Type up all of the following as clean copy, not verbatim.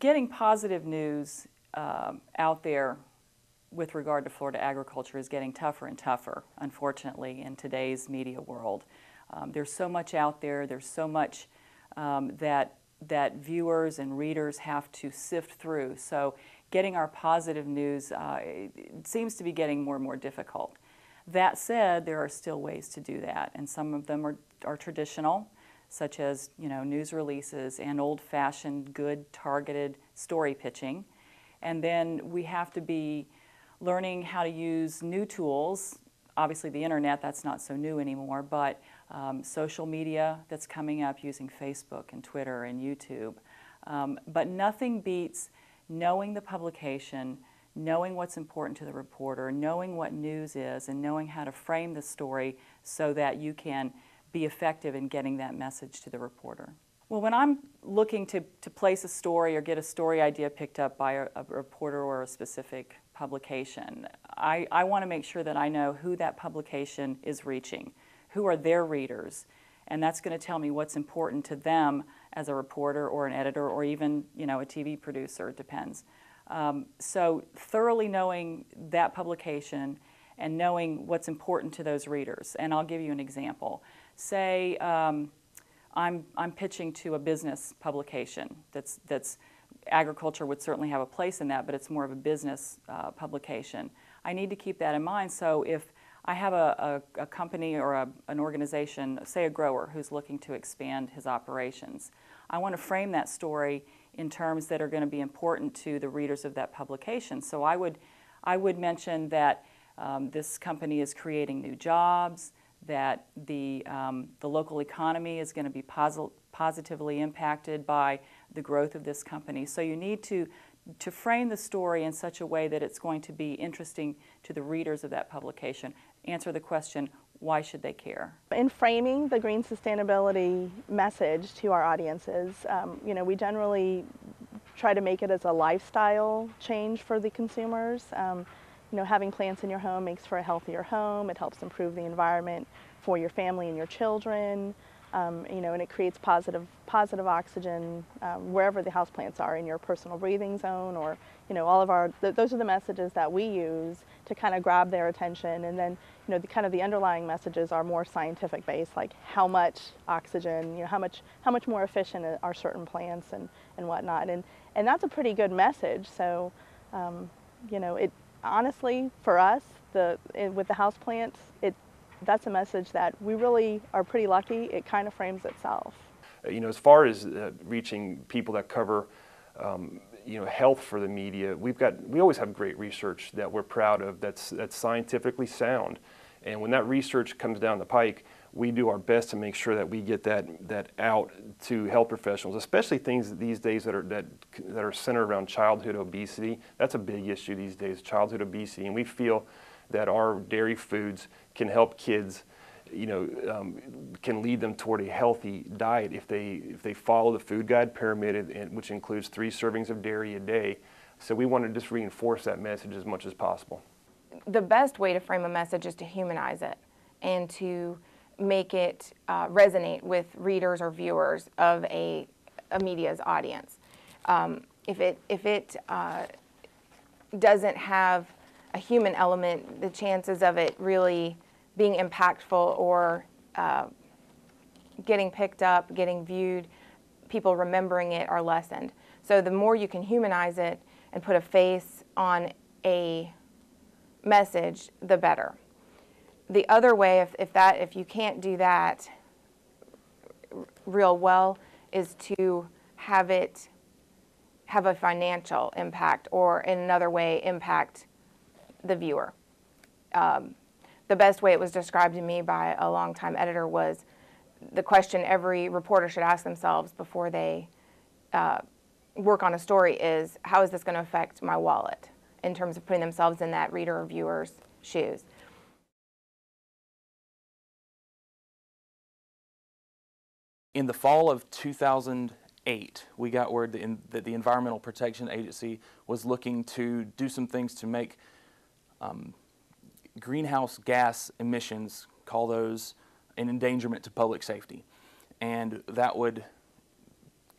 getting positive news out there with regard to Florida agriculture is getting tougher and tougher, unfortunately, in today's media world. There's so much out there. There's so much that viewers and readers have to sift through. So getting our positive news it seems to be getting more and more difficult. That said, there are still ways to do that, and some of them are traditional, such as news releases and old-fashioned, good, targeted story pitching. And then we have to be learning how to use new tools. Obviously the internet, that's not so new anymore, but social media that's coming up using Facebook and Twitter and YouTube. But nothing beats knowing the publication, knowing what's important to the reporter, knowing what news is, and knowing how to frame the story so that you can be effective in getting that message to the reporter. Well, when I'm looking to place a story or get a story idea picked up by a reporter or a specific publication, I want to make sure that I know who that publication is reaching, who are their readers, and that's going to tell me what's important to them as a reporter or an editor or even a TV producer, it depends. So thoroughly knowing that publication and knowing what's important to those readers. And I'll give you an example. Say I'm pitching to a business publication that's agriculture would certainly have a place in that, but it's more of a business publication. I need to keep that in mind. So if I have a company or an organization, say a grower who's looking to expand his operations, I want to frame that story in terms that are going to be important to the readers of that publication. So I would mention that this company is creating new jobs, that the local economy is going to be positively impacted by the growth of this company. So you need to frame the story in such a way that it's going to be interesting to the readers of that publication. Answer the question, why should they care? In framing the green sustainability message to our audiences, we generally try to make it as a lifestyle change for the consumers. Having plants in your home makes for a healthier home. It helps improve the environment for your family and your children. And it creates positive oxygen wherever the houseplants are, in your personal breathing zone, or all of those are the messages that we use to kind of grab their attention. And then the underlying messages are more scientific based, like how much oxygen, how much more efficient are certain plants and whatnot. And that's a pretty good message. So it honestly, for us, with the houseplants, that's a message that we really are pretty lucky. It kind of frames itself. As far as reaching people that cover, health for the media, we always have great research that we're proud of that's scientifically sound. And when that research comes down the pike, we do our best to make sure that we get that out to health professionals, especially things these days that are centered around childhood obesity. That's a big issue these days, childhood obesity, and we feel that our dairy foods can help kids, can lead them toward a healthy diet if they follow the food guide pyramid, which includes 3 servings of dairy a day. So we want to just reinforce that message as much as possible. The best way to frame a message is to humanize it and to make it resonate with readers or viewers of a media's audience. If it doesn't have a human element, the chances of it really being impactful or getting picked up, getting viewed, people remembering it are lessened. So the more you can humanize it and put a face on a message, the better. The other way, if you can't do that real well, is to have it have a financial impact, or in another way impact the viewer. The best way it was described to me by a longtime editor was the question every reporter should ask themselves before they work on a story is, how is this going to affect my wallet, in terms of putting themselves in that reader or viewer's shoes. In the fall of 2008, we got word that the Environmental Protection Agency was looking to do some things to make greenhouse gas emissions, call those an endangerment to public safety. And that would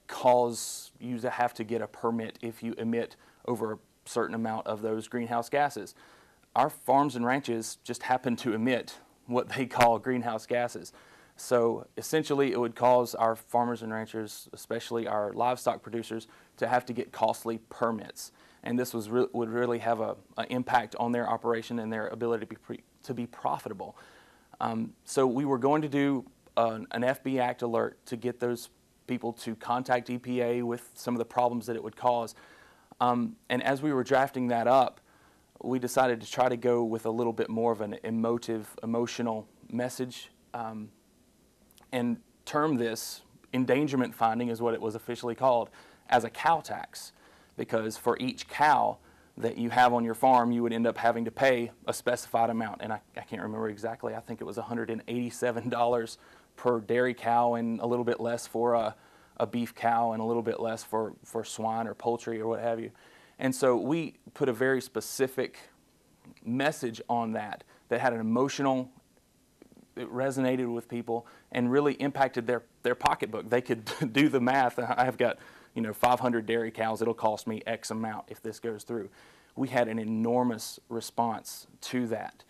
cause you to have to get a permit if you emit over a certain amount of those greenhouse gases. Our farms and ranches just happen to emit what they call greenhouse gases. So essentially it would cause our farmers and ranchers, especially our livestock producers, to have to get costly permits. And this would really have an impact on their operation and their ability to be profitable. So we were going to do an FB Act alert to get those people to contact EPA with some of the problems that it would cause. And as we were drafting that up, we decided to try to go with a little bit more of an emotional message, and term this endangerment finding, is what it was officially called, as a cow tax. Because for each cow that you have on your farm, you would end up having to pay a specified amount. And I can't remember exactly, I think it was $187 per dairy cow, and a little bit less for a beef cow, and a little bit less for swine or poultry or what have you. And so we put a very specific message on that had an emotional, it resonated with people and really impacted their pocketbook. They could do the math. I've got 500 dairy cows. It'll cost me X amount if this goes through. We had an enormous response to that.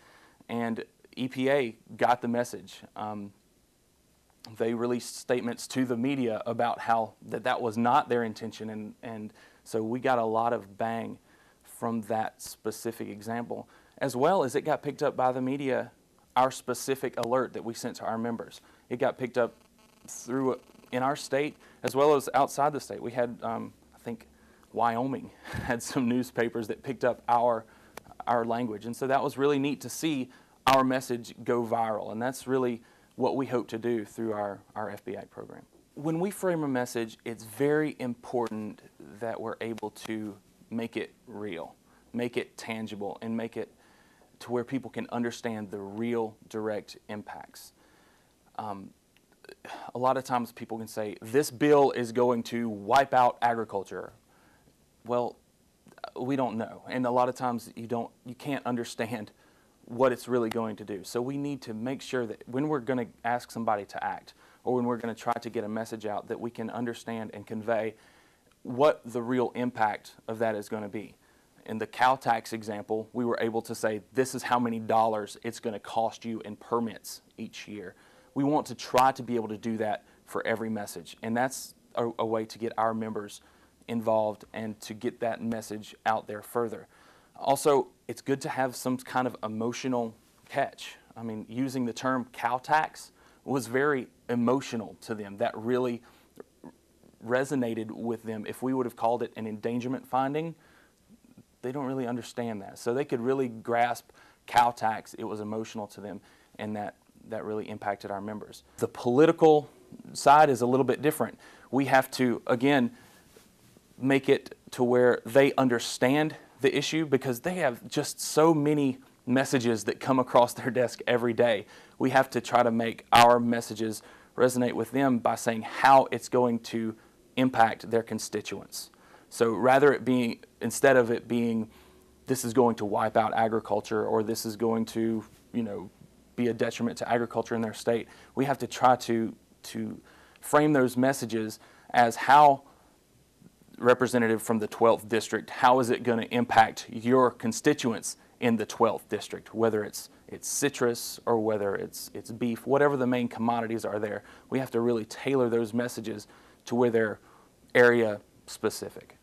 And EPA got the message. They released statements to the media about how that was not their intention, and so we got a lot of bang from that specific example, as well as it got picked up by the media, our specific alert that we sent to our members. It got picked up in our state as well as outside the state. We had, I think, Wyoming had some newspapers that picked up our language, and so that was really neat to see our message go viral, and that's really what we hope to do through our FB program. When we frame a message, it's very important that we're able to make it real, make it tangible, and make it to where people can understand the real direct impacts. A lot of times people can say, this bill is going to wipe out agriculture. Well, we don't know, and a lot of times you can't understand what it's really going to do. So we need to make sure that when we're going to ask somebody to act, or when we're going to try to get a message out, that we can understand and convey what the real impact of that is going to be. In the cow tax example, we were able to say, this is how many dollars it's going to cost you in permits each year. We want to try to be able to do that for every message, and that's a way to get our members involved and to get that message out there further. Also, it's good to have some kind of emotional catch. I mean, using the term cow tax was very emotional to them. That really resonated with them. If we would have called it an endangerment finding, they don't really understand that. So they could really grasp cow tax. It was emotional to them, and that really impacted our members. The political side is a little bit different. We have to, again, make it to where they understand the issue, because they have just so many messages that come across their desk every day. We have to try to make our messages resonate with them by saying how it's going to impact their constituents. So instead of it being, this is going to wipe out agriculture, or this is going to, be a detriment to agriculture in their state, we have to try to frame those messages as how representative from the 12th district, how is it going to impact your constituents in the 12th district, whether it's citrus or whether it's beef, whatever the main commodities are there. We have to really tailor those messages to where they're area specific.